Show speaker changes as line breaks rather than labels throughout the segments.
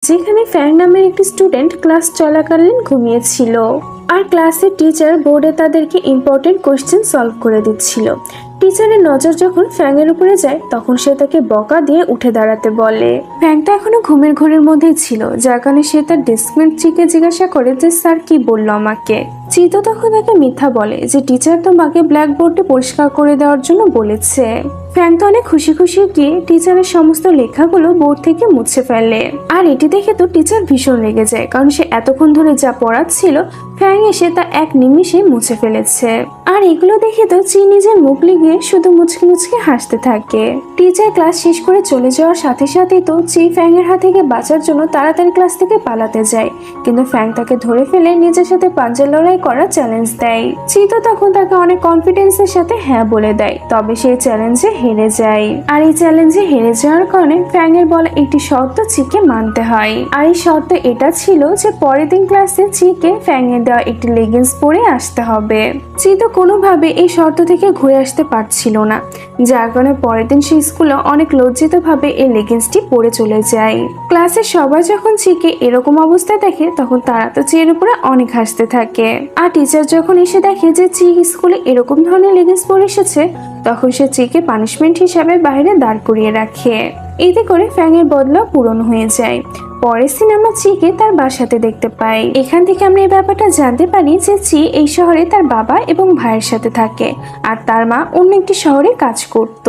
যেখানে ফ্যাং নামের একটি স্টুডেন্ট ক্লাস চলাকালীন ঘুমিয়েছিল আর ক্লাসের টিচার বোর্ডে তাদেরকে ইম্পর্টেন্ট কোশ্চেন সলভ করে দিচ্ছিল। টিচারের নজর যখন ফ্যাংয়ের উপরে যায় তখন সে তাকে বকা দিয়ে উঠে দাঁড়াতে বলে। ফ্যাং তো এখনো ঘুমের ঘোরের মধ্যেই ছিল, যার কারণে সে তার ডেস্কমেট চিকে জিজ্ঞাসা করে যে স্যার কি বললো আমাকে। চিতো তখন তাকে মিথ্যা বলে যে টিচার তোমাকে ব্ল্যাকবোর্ডে পরিষ্কার করে দেওয়ার জন্য বলেছে। ফ্যাং তো অনেক খুশি খুশি গিয়ে টিচারের সমস্ত লেখাগুলো বোর্ড থেকে মুছে ফেলে। আর এটি দেখে তো টিচার ভীষণ রেগে যায়, কারণ সে এতক্ষণ ধরে যা পড়াচ্ছিল ফ্যাং এসে তা এক নিমিষে মুছে ফেলেছে। আর এগুলো দেখে তো চি নিজের মুখ লিগিয়ে শুধু মুচকি মুচকি হাসতে থাকে। টিচার ক্লাস শেষ করে চলে যাওয়ার সাথে সাথেই তো চি ফ্যাং এর হাত থেকে বাঁচার জন্য তাড়াতাড়ি ক্লাস থেকে পালাতে যায়, কিন্তু ফ্যাং তাকে ধরে ফেলে নিজের সাথে পাঞ্জা লড়াই করার চ্যালেঞ্জ দেয়। চি তো তখন তাকে অনেক কনফিডেন্সের সাথে হ্যাঁ বলে দেয়, তবে সেই চ্যালেঞ্জে হেরে যায়। আর এই চ্যালেঞ্জে হেরে যাওয়ার কারণে ফ্যাং এর বলা একটি শর্ত চিকে মানতে হয়। আর এই শর্ত এটা ছিল যে পরের দিন ক্লাসে চিকে ফ্যাং এর দেওয়া একটি লেগিংস পরে আসতে হবে। চি তো কোনোভাবে এই শর্ত থেকে ঘুরে আসতে পারছিল না, যার কারণে পরের দিন সে স্কুলে অনেক লজ্জিত ভাবে এই লেগিংসটি পরে চলে যায়। ক্লাসে সবাই যখন চিকে এরকম অবস্থায় দেখে তখন তারা তো চির উপরে অনেক হাসতে থাকে। আর টিচার যখন এসে দেখে যে চি স্কুলে এরকম ধরনের লেগিংস পরে এসেছে তখন সে চিকে পানিশমেন্ট হিসাবে বাইরে দাঁড় করিয়ে রাখে। এতে করে ফ্যাং এর বদলা পূরণ হয়ে যায়। পরের দিন আমরা চিকে তার বাসাতে দেখতে পাই। এখান থেকে আমরা এই ব্যাপারটা জানতে পারি যে চি এই শহরে তার বাবা এবং ভাইয়ের সাথে থাকে, আর তার মা অন্য একটি শহরে কাজ করত,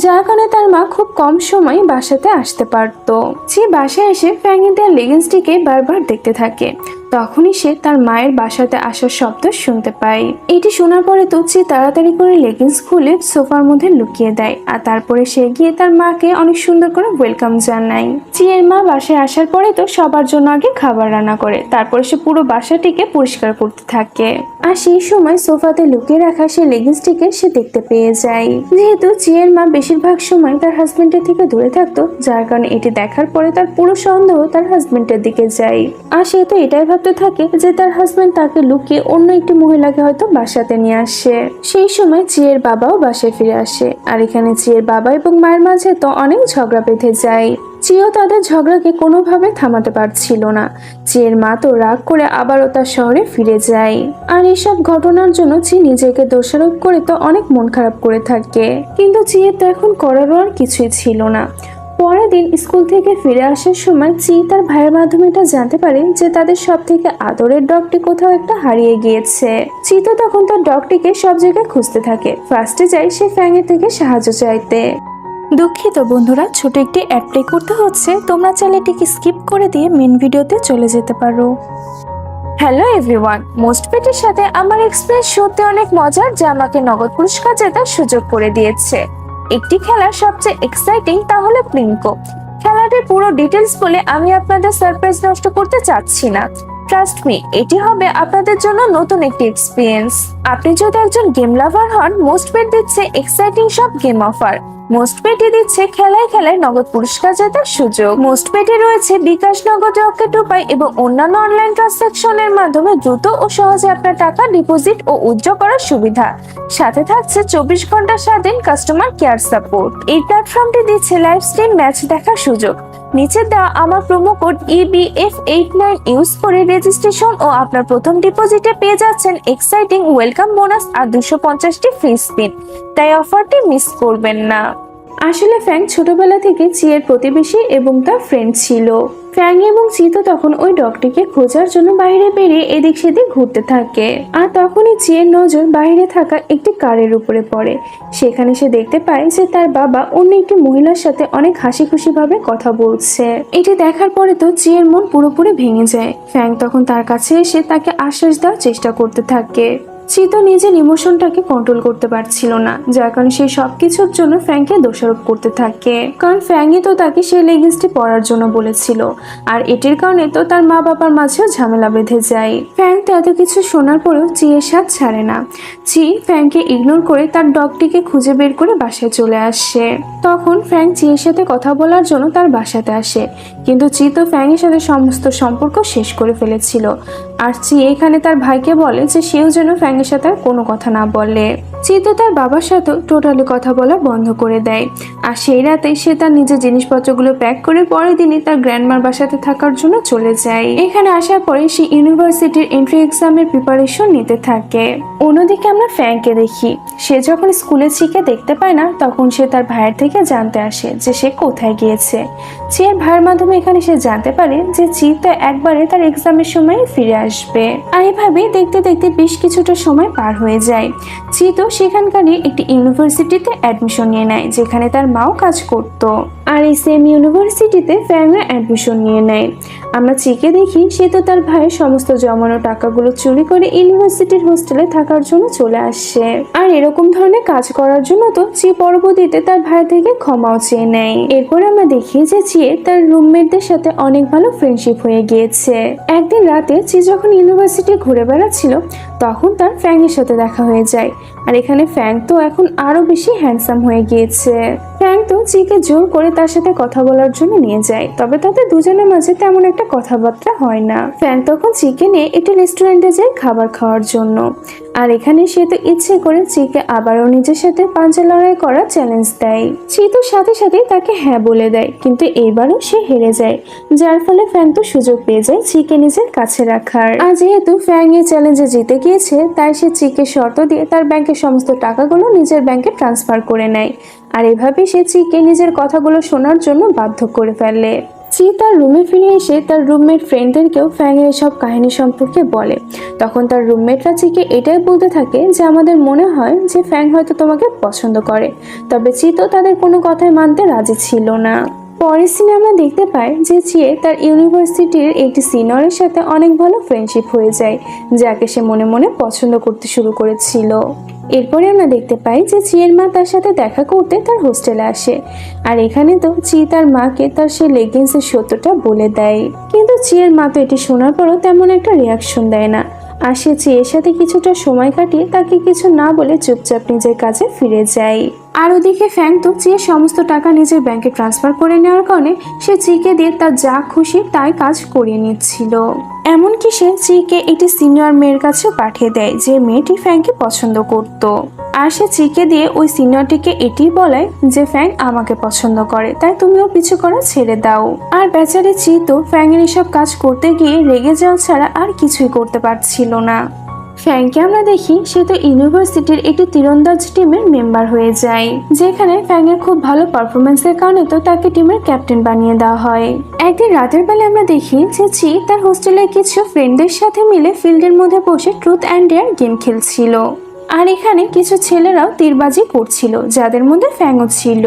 যার কারণে তার মা খুব কম সময় বাসাতে আসতে পারত। চি বাসায় এসে ফ্যাং এর দেওয়া লেগিংসটিকে বারবার দেখতে থাকে। তখনই সে তার মায়ের বাসাতে আসার শব্দ শুনতে পায়। এটি শোনার পরে তো চি তাড়াতাড়ি করে লেগিংস খুলে সোফার মধ্যে লুকিয়ে দেয়, আর তারপরে সে গিয়ে তার মাকে অনেক সুন্দর করে ওয়েলকাম জানায়। চি এর মা বাসায় আসার পরে তো সবার জন্য আগে খাবার রান্না করে, তারপরে সে পুরো বাসাটিকে পরিষ্কার করতে থাকে। আর সেই সময় সোফাতে লুকিয়ে রাখা সেই লেগিংসটিকে সে দেখতে পেয়ে যায়। যেহেতু চি এর মা বেশিরভাগ সময় তার হাজবেন্ডের থেকে দূরে থাকতো, যার কারণে এটি দেখার পরে তার পুরো সন্দেহ তার হাজবেন্ডের দিকে যায়। আর সে তো এটাই ভাবতে থাকে যে তার হাজবেন্ড তাকে লুকিয়ে অন্য একটি মহিলাকে হয়তো বাসাতে নিয়ে আসে। সেই সময় চি এর বাবাও বাসায় ফিরে আসে, আর এখানে চি এর বাবা এবং মায়ের মাঝে তো অনেক ঝগড়া বেঁধে যায়। চিও তাদের ঝগড়াকে কোনোভাবে থামাতে পারছিল না। চিয়ের মা তো রাগ করে আবারও তার শহরে ফিরে যায়। আর এসব ঘটনার জন্য চি নিজেকে দোষারোপ করে তো অনেক মন খারাপ করে থাকে, কিন্তু চিয়ের তো এখন করারও আর কিছুই ছিল না। পরের দিন স্কুল থেকে ফিরে আসার সময় চি তার ভাইয়ের মাধ্যমে এটা জানতে পারে যে তাদের সব থেকে আদরের ডগটি কোথাও একটা হারিয়ে গিয়েছে। চি তো তখন তার ডগটিকে সব জায়গায় খুঁজতে থাকে। ফার্স্টে যায় সে ফ্যাং এর থেকে সাহায্য চাইতে। দুঃখিত বন্ধুরা, ছোট একটি অ্যাড প্লে করতে হচ্ছে, তোমরা চাইলে এটিকে স্কিপ করে দিয়ে মেন ভিডিওতে চলে যেতে পারো। হ্যালো এভরিওয়ান, মোস্টপেটের সাথে আমার এক্সপিরিয়েন্স সত্যি অনেক মজার, যা আমাকে নগদ পুরস্কার জেতার সুযোগ করে দিয়েছে। একটি খেলা সবচেয়ে এক্সাইটিং তাহলে প্লিঙ্কো। খেলাটির পুরো ডিটেলস বলে আমি আপনাদের সারপ্রাইজ নষ্ট করতে চাচ্ছি না। ট্রাস্ট মি, এটি হবে আপনাদের জন্য নতুন একটি এক্সপিরিয়েন্স। আপনি যদি একজন গেম লাভার হন, মোস্টপেট দিচ্ছে এক্সাইটিং সব গেম অফার। মোস্টপেটে দিচ্ছে খেলায় খেলায় নগদ পুরস্কার জেতার সুযোগ। মোস্টপেটে রয়েছে বিকাশ, নগদ, রকেট উপায় এবং অন্যান্য অনলাইন ট্রানজাকশনের মাধ্যমে দ্রুত ও সহজে আপনার টাকা ডিপোজিট ও উইথড্র করার সুবিধা। সাথে থাকছে 24 ঘন্টা স্বাধীন কাস্টমার কেয়ার সাপোর্ট। এই প্ল্যাটফর্মটি দিচ্ছে লাইভ স্ট্রিম ম্যাচ দেখার সুযোগ। নিচে দেওয়া আমার প্রোমো কোড EBF89 ইউজ করে রেজিস্ট্রেশন ও আপনার প্রথম ডিপোজিটে পেয়ে যাচ্ছেন এক্সাইটিং ওয়েলকাম বোনাস আর 250টি ফ্রি স্পিন। তাই অফারটি মিস করবেন না। আসলে ফ্যাং ছোটবেলা থেকে চিয়ের প্রতিবেশী এবং তার ফ্রেন্ড ছিল। ফ্যাং এবং চি তো তখন ওই ডগটিকে খোঁজার জন্য বাইরে বেরিয়ে এদিক সেদিক ঘুরতে থাকে। আর তখনই চিয়ের নজর বাইরে থাকা একটি কারের উপরে পড়ে। সেখানে সে দেখতে পায় যে তার বাবা অন্য একটি মহিলার সাথে অনেক হাসি খুশি ভাবে কথা বলছে। এটি দেখার পরে তো চিয়ের মন পুরোপুরি ভেঙে যায়। ফ্যাং তখন তার কাছে এসে তাকে আশ্বাস দেওয়ার চেষ্টা করতে থাকে। চি তো নিজের ইমোশনটাকে কন্ট্রোল করতে পারছিল না, যার কারণে সে সবকিছুর জন্য ফ্যাংকে দোষারোপ করতে থাকে। কারণ ফ্যাংই তো তাকে সেই লেগিংসটি পরার জন্য বলেছিল, আর এটির কারণে তো তার মা বাবার মাঝেও ঝামেলা বেঁধে যায়। ফ্যাং মুহূর্তে এত কিছু শোনার পরেও চিয়ের স্বাদ ছাড়ে না। চি ফ্র্যাঙ্ককে ইগনোর করে তার ডগটিকে খুঁজে বের করে বাসায় চলে আসে। তখন ফ্র্যাঙ্ক চিয়ের সাথে কথা বলার জন্য তার বাসাতে আসে, কিন্তু চি তো ফ্র্যাঙ্কের সাথে সমস্ত সম্পর্ক শেষ করে ফেলেছিল। আর চি এখানে তার ভাইকে বলে যে সেও যেন ফ্র্যাঙ্কের সাথে আর কোনো কথা না বলে। চি তো তার বাবার সাথে টোটালি কথা বলা বন্ধ করে দেয়। আর সেই রাতে সে তার নিজের জিনিসপত্রগুলো প্যাক করে পরের দিনই তার গ্র্যান্ডমার বাসাতে থাকার জন্য চলে যায়। এখানে আসার পরে সে ইউনিভার্সিটির এন্ট্রি এক্সামের প্রিপারেশন নিতে থাকে। অন্যদিকে আমরা ফ্র্যাঙ্ককে দেখি, সে যখন স্কুলে চিকে দেখতে পায় না তখন সে তার ভাইয়ের থেকে জানতে আসে যে সে কোথায় গিয়েছে। চিয়ের ভাইয়ের মাধ্যমে এখানে সে জানতে পারে যে চি তো একবারে তার এক্সামের সময় ফিরে আসবে। আর এভাবে দেখতে দেখতে বেশ কিছুটা সময় পার হয়ে যায়। চি তো সেখানকারই একটি ইউনিভার্সিটিতে অ্যাডমিশন নিয়ে নেয় যেখানে তার মাও কাজ করত। আর এই সেম ইউনিভার্সিটিতে ফ্র্যাঙ্কও অ্যাডমিশন নিয়ে নেয়। আমরা চিকে দেখি সে তো তার ভাইয়ের সমস্ত জমানো টাকাগুলো চুরি করে ইউনিভার্সিটির হোস্টেলে থাকার জন্য চলে আসে। আর এরকম ধরনের কাজ করার জন্য তো চি পরবর্তীতে তার ভাই থেকে ক্ষমাও চেয়ে নেয়। এরপরে আমরা দেখি যে চিয়ে তার রুমমেটদের সাথে অনেক ভালো ফ্রেন্ডশিপ হয়ে গিয়েছে। একদিন রাতে চি যখন ইউনিভার্সিটি ঘুরে বেড়াচ্ছিল তখন তার ফ্র্যাঙ্কের সাথে দেখা হয়ে যায়। আর এখানে ফ্র্যাঙ্ক তো এখন আরো বেশি হ্যান্ডসাম হয়ে গিয়েছে। ফ্র্যাঙ্ক তো চিকে জোর করে তার সাথে কথা বলার জন্য নিয়ে যায়, তবে তাদের দুজনের মাঝে তেমন একটা কথাবার্তা হয় না। ফ্র্যাঙ্ক তখন চিকে নিয়ে একটি রেস্টুরেন্টে যায় খাবার খাওয়ার জন্য। আর এখানে সে তো ইচ্ছে করে চিকে আবারও নিজের সাথে পাঞ্জা লড়াই করার চ্যালেঞ্জ দেয়। চি তো সাথে সাথে তাকে হ্যাঁ বলে দেয়, কিন্তু এবারও সে হেরে যায়, যার ফলে ফ্র্যাঙ্ক তো সুযোগ পেয়ে যায় চিকে নিজের কাছে রাখার। আর যেহেতু ফ্র্যাঙ্ক এই চ্যালেঞ্জে জিতে গিয়েছে তাই সে চিকে শর্ত দিয়ে তার ব্যাংকের সমস্ত টাকাগুলো নিজের ব্যাংকে ট্রান্সফার করে নেয়। আর এভাবে সে চিকে নিজের কথাগুলো শোনার জন্য বাধ্য করে ফেলে। চি তার রুমে ফিরে এসে তার রুমমেট ফ্রেন্ডদেরকেও ফ্র্যাঙ্কের সব কাহিনী সম্পর্কে বলে। তখন তার রুমমেটরা চিকে এটাই বলতে থাকে যে আমাদের মনে হয় যে ফ্র্যাঙ্ক হয়তো তোমাকে পছন্দ করে, তবে চি তো তাদের কোনো কথাই মানতে রাজি ছিল না। পরের সিনে আমরা দেখতে পাই যে চিয়ে তার ইউনিভার্সিটির একটি সিনিয়রের সাথে অনেক ভালো ফ্রেন্ডশিপ হয়ে যায়, যাকে সে মনে মনে পছন্দ করতে শুরু করেছিল। এরপরে আমরা দেখতে পাই যে চিয়ের মা তার সাথে দেখা করতে তার হোস্টেলে আসে। আর এখানে তো চি তার মাকে তার সেই লেগিংসের সত্যটা বলে দেয়, কিন্তু চিয়ের মা তো এটি শোনার পরও তেমন একটা রিয়াকশন দেয় না। আর সে চিয়ের সাথে কিছুটা সময় কাটিয়ে তাকে কিছু না বলে চুপচাপ নিজের কাছে ফিরে যায়। আর ওদিকে ফ্র্যাঙ্ক তো চিয়ের সমস্ত টাকা নিজের ব্যাংকে ট্রান্সফার করে নেওয়ার কারণে সে চিকে দিয়ে তার যা খুশি তাই কাজ করিয়ে নিচ্ছিল। এমনকি সে চিকে একটি সিনিয়র মেয়ের কাছেও পাঠিয়ে দেয় যে মেয়েটি ফ্র্যাঙ্ককে পছন্দ করত। আর সে চিকে দিয়ে ওই সিনিয়রটিকে এটি বলে যে ফ্র্যাঙ্ক আমাকে পছন্দ করে, তাই তুমিও পিছু করা ছেড়ে দাও। আর বেচারি চি তো ফ্র্যাঙ্কের এসব কাজ করতে গিয়ে রেগে যাওয়া ছাড়া আর কিছুই করতে পারছিল না। ফ্র্যাঙ্ককে আমরা দেখি সে তো ইউনিভার্সিটির একটি তীরন্দাজ টিমের মেম্বার হয়ে যায়, যেখানে ফ্র্যাঙ্কের খুব ভালো পারফরমেন্সের কারণে তো তাকে টিমের ক্যাপ্টেন বানিয়ে দেওয়া হয়। একদিন রাতের বেলা আমরা দেখি যে চি তার হোস্টেলের কিছু ফ্রেন্ডদের সাথে মিলে ফিল্ডের মধ্যে বসে ট্রুথ অ্যান্ড ডেয়ার গেম খেলছিল। আর এখানে কিছু ছেলেরাও তীরবাজি করছিল, যাদের মধ্যে ফ্যাংও ছিল।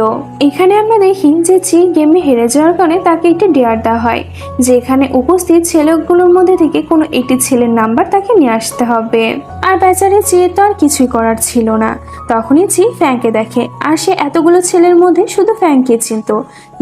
এখানে আমরা দেখি যে চি গেমে হেরে যাওয়ার কারণে তাকে একটি ডেয়ার দেওয়া হয়, যেখানে উপস্থিত ছেলেগুলোর মধ্যে থেকে কোনো একটি ছেলের নাম্বার তাকে নিয়ে আসতে হবে। আর বেচারে চি তো আর কিছুই করার ছিল না। তখনই চি ফ্যাংকে দেখে, আর সে এতগুলো ছেলের মধ্যে শুধু ফ্যাংকে চিনত,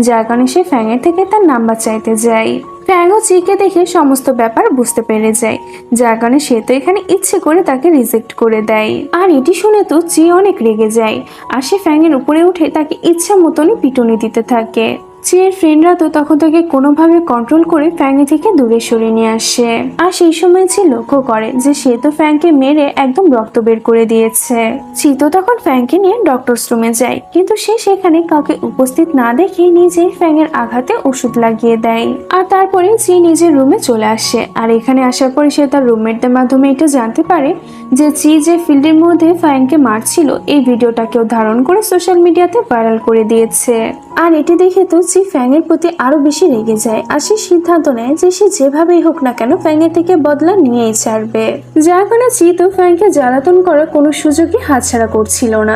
যার কারণে সে ফ্যাংয়ের থেকে তার নাম্বার চাইতে যায়। ফ্র্যাঙ্কও চিকে দেখে সমস্ত ব্যাপার বুঝতে পেরে যায়, যার কারণে সে তো এখানে ইচ্ছে করে তাকে রিজেক্ট করে দেয়। আর এটি শুনে তো চি অনেক রেগে যায়, আর সে ফ্র্যাঙ্কের উপরে উঠে তাকে ইচ্ছা মতনই পিটুনি দিতে থাকে। চিয়ের ফ্রেন্ডরা তো তখন তাকে কোনোভাবে কন্ট্রোল করে ফ্র্যাঙ্কি থেকে দূরে সরিয়ে নিয়ে আসে। আর সেই সময় চি লক্ষ্য করে যে সে তো ফ্র্যাঙ্ককে মেরে একদম রক্ত বের করে দিয়েছে। চি তো তখন ফ্র্যাঙ্ককে নিয়ে ডক্টরস রুমে যায়, কিন্তু সে সেখানে কাউকে উপস্থিত না দেখে নিজেই ফ্র্যাঙ্কের আঘাতে ওষুধ লাগিয়ে দেয়। আর তারপরে চি নিজের রুমে চলে আসে। আর এখানে আসার পরে সে তার রুমমেটদের মাধ্যমে এটা জানতে পারে যে চি যে ফিল্ডের মধ্যে ফ্র্যাঙ্ককে মারছিল এই ভিডিওটা কেউ ধারণ করে সোশ্যাল মিডিয়াতে ভাইরাল করে দিয়েছে। আর এটি দেখে তো চি ফ্র্যাঙ্কের প্রতি আরো বেশি রেগে যায়, আর সে সিদ্ধান্ত নেয় যে সে যেভাবেই হোক না কেন ফ্র্যাঙ্কের থেকে বদলা নিয়েই ছাড়বে। যার কারণে চি তো ফ্র্যাঙ্ককে জ্বালাতন করার কোনো সুযোগই হাতছাড়া করছিল না।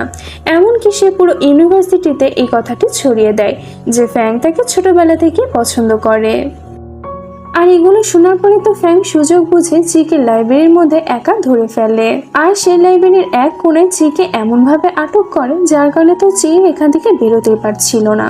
এমনকি সে পুরো ইউনিভার্সিটিতে এই কথাটি ছড়িয়ে দেয় যে ফ্র্যাঙ্ক তাকে ছোটবেলা থেকে পছন্দ করে। আর এগুলো শোনার পরে তো ফ্র্যাঙ্ক সুযোগ বুঝে চিকে লাইব্রেরির মধ্যে একা ধরে ফেলে, আর সেই লাইব্রেরির এক কোণে চিকে এমন ভাবে আটক করে যার কারণে তো চি এখান থেকে বেরোতে পারছিল না।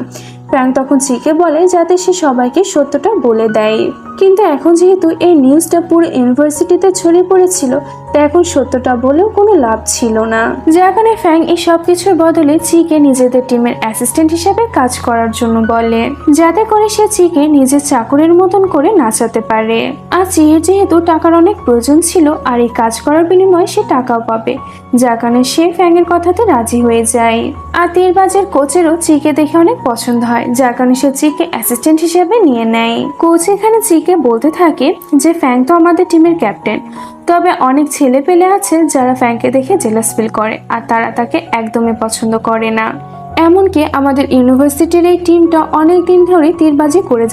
ফ্র্যাঙ্ক তখন চিকে বলে যাতে সে সবাইকে সত্যটা বলে দেয়, কিন্তু এখন যেহেতু এই নিউজটা পুরো ইউনিভার্সিটিতে ছড়িয়ে পড়েছিল, তাই এখন সত্যটা বলেও কোনো লাভ ছিল না। যার কারণে ফ্র্যাঙ্ক এই সব কিছুর বদলে চিকে নিজেদের টিমের অ্যাসিস্ট্যান্ট হিসেবে কাজ করার জন্য বলে, যাতে করে সে চিকে নিজের চাকরের মতন করে নাচাতে পারে। আর চিয়ের যেহেতু টাকার অনেক প্রয়োজন ছিল, আর এই কাজ করার বিনিময়ে সে টাকাও পাবে, যার কারণে সে ফ্র্যাঙ্কের কথাতে রাজি হয়ে যায়। আর তীরবাজের কোচেরও চিকে দেখে অনেক পছন্দ হয়, যার কারণে সে চিকে অ্যাসিস্ট্যান্ট হিসেবে নিয়ে নেয়। কোচ এখানে চিকে বলতে থাকে যে ফ্র্যাঙ্ক তো আমাদের টিমের ক্যাপ্টেন, তবে অনেক ছেলে পেলে আছে যারা ফ্র্যাঙ্ককে দেখে জেলাস ফিল করে, আর তারা তাকে একদমই পছন্দ করে না। এমনকি আমাদের ইউনিভার্সিটির এই টিমটা অনেক দিন ধরে তীরবাজি করে